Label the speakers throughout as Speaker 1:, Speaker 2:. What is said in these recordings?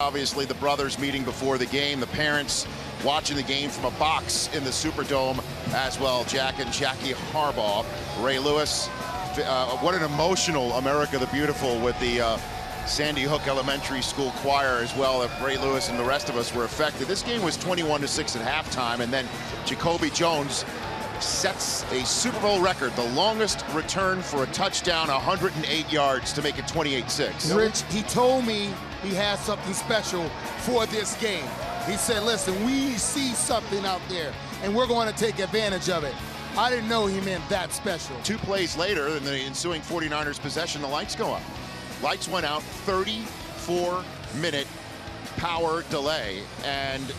Speaker 1: Obviously, the brothers meeting before the game, the parents watching the game from a box in the Superdome as well. Jack and Jackie Harbaugh, Ray Lewis. What an emotional America the Beautiful with the Sandy Hook Elementary School choir as well. Ray Lewis and the rest of us were affected. This game was 21-6 at halftime, and then Jacoby Jones sets a Super Bowl record, the longest return for a touchdown, 108 yards to make it 28-6.
Speaker 2: Rich, he told me he had something special for this game. He said, listen, we see something out there, and we're going to take advantage of it. I didn't know he meant that special. 2
Speaker 1: plays later, in the ensuing 49ers possession, the lights go up. Lights went out, 34-minute power delay, and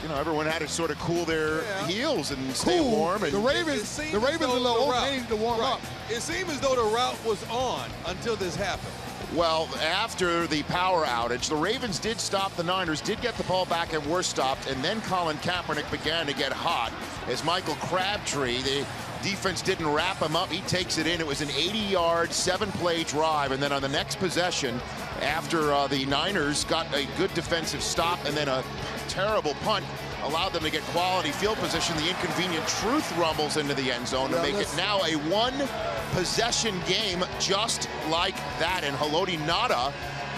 Speaker 1: you know, everyone had to sort of cool their heels and stay warm. And
Speaker 2: the Ravens a little open. They needed to warm up.
Speaker 3: It seemed as though the route was on until this happened.
Speaker 1: Well, after the power outage, the Ravens did stop the Niners, did get the ball back and were stopped, and then Colin Kaepernick began to get hot as Michael Crabtree, the defense didn't wrap him up. He takes it in. It was an 80-yard, 7-play drive, and then on the next possession, after the Niners got a good defensive stop and then a terrible punt, allowed them to get quality field position, the inconvenient truth rumbles into the end zone to make it now a one-possession game just like that. And Haloti Ngata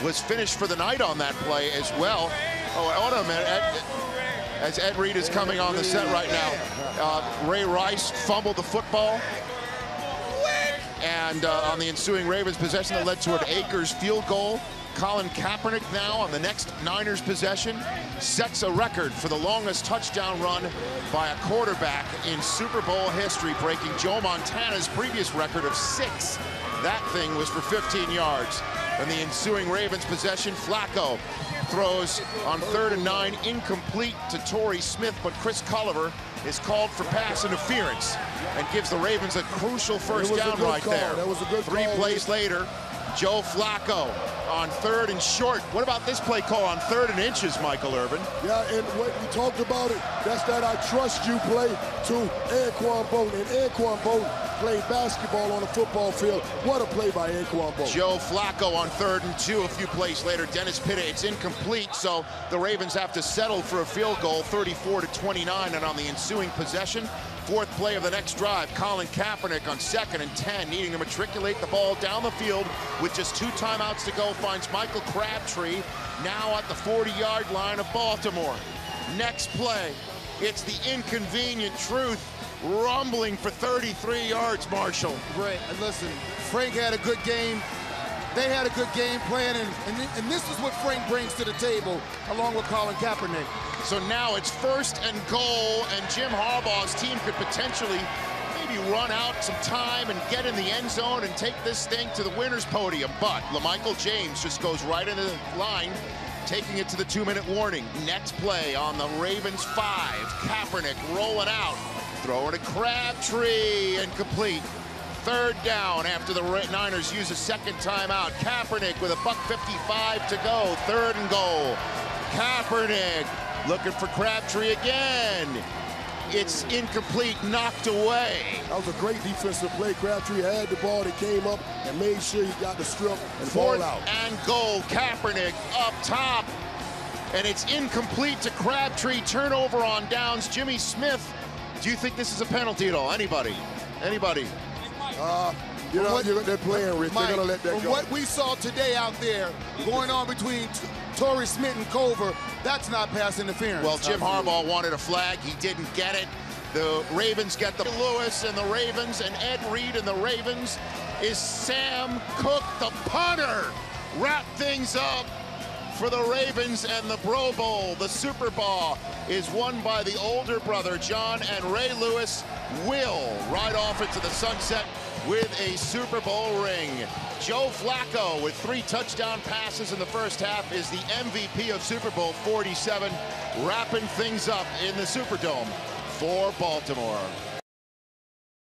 Speaker 1: was finished for the night on that play as well. Oh, hold on a minute. As Ed Reed is coming on the set right now, Ray Rice fumbled the football. And on the ensuing Ravens possession that led to an Akers field goal. Colin Kaepernick now on the next Niners possession sets a record for the longest touchdown run by a quarterback in Super Bowl history, breaking Joe Montana's previous record of 6. That thing was for 15 yards. And the ensuing Ravens possession, Flacco throws on 3rd and 9, incomplete to Torrey Smith, but Chris Culliver is called for pass interference and gives the Ravens a crucial first down right there.
Speaker 2: That was a good
Speaker 1: 3 plays later, Joe Flacco on 3rd and short. What about this play call on 3rd and inches, Michael Irvin?
Speaker 4: Yeah, and what we talked about it, that's that I trust you play to Anquan Boldin. And Anquan Boldin played basketball on the football field. What a play by Anquan Boldin.
Speaker 1: Joe Flacco on 3rd and 2. A few plays later, Dennis Pitta, it's incomplete, so the Ravens have to settle for a field goal, 34-29, and on the ensuing possession, 4th play of the next drive, Colin Kaepernick on 2nd and 10, needing to matriculate the ball down the field with just 2 timeouts to go, finds Michael Crabtree now at the 40-yard line of Baltimore. Next play, it's the inconvenient truth rumbling for 33 yards, Marshall.
Speaker 2: Right, and listen, Frank had a good game. They had a good game plan, and this is what Frank brings to the table, along with Colin Kaepernick.
Speaker 1: So now it's 1st and goal, and Jim Harbaugh's team could potentially maybe run out some time and get in the end zone and take this thing to the winner's podium. But LaMichael James just goes right into the line, taking it to the 2-minute warning. Next play on the Ravens 5. Kaepernick rolling out, throwing to Crabtree, and complete. 3rd down after the Niners use a 2nd timeout. Kaepernick with a $1:55 to go. 3rd and goal. Kaepernick looking for Crabtree again. It's incomplete, knocked away.
Speaker 4: That was a great defensive play. Crabtree had the ball that came up and made sure he got the strip and ball out.
Speaker 1: 4th and goal. Kaepernick up top. And it's incomplete to Crabtree. Turnover on downs. Jimmy Smith, do you think this is a penalty at all? Anybody? Anybody?
Speaker 4: You know, they're playing, Rich. They're going to let that go.
Speaker 2: From what we saw today out there, going on between Torrey Smith and Culver, that's not pass interference.
Speaker 1: Well, Jim Harbaugh wanted a flag. He didn't get it. The Ravens get the Lewis and the Ravens, and Ed Reed and the Ravens is Sam Cook, the punter. Wrap things up for the Ravens and the Pro Bowl. The Super Bowl is won by the older brother, John, and Ray Lewis will ride off into the sunset with a Super Bowl ring. Joe Flacco with 3 touchdown passes in the first half is the MVP of Super Bowl 47, wrapping things up in the Superdome for Baltimore.